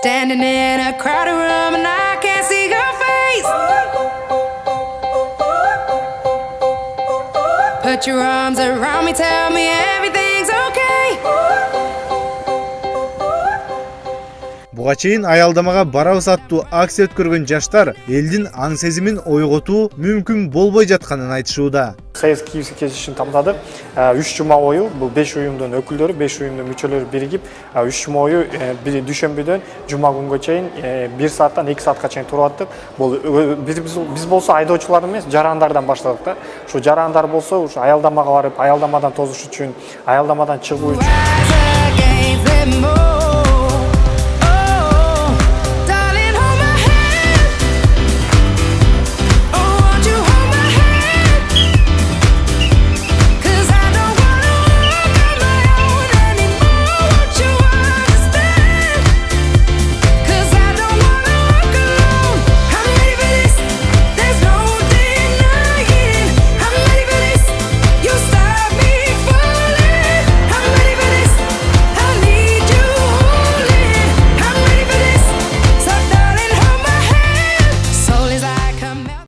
Standing in a crowded room and I can't see your face. Put your arms around me, tell me everything's okay. Буга чейин аялдамага барабыз аттуу акция өткөргөн жаштар элдин аң сезимин ойготуу мүмкүн болбой жатканын айтышууда. Союз Киевский кездешүүнү тамдадык. 3 жума бою бул 5 уюмдун өкүлдөрү, 5 уюмдун мүчөлөрү биригип 3 жума бою дүйшөмбүдөн жума күнгө чейин 1 сааттан 2 саатка чейин туруп аттык. Бул биз болсо айдоочулар эмес, жарандардан баштадык да. Ушу жарандар болсо ушу аялдамага барып, аялдамадан тозуш үчүн, аялдамадан чыгуу үчүн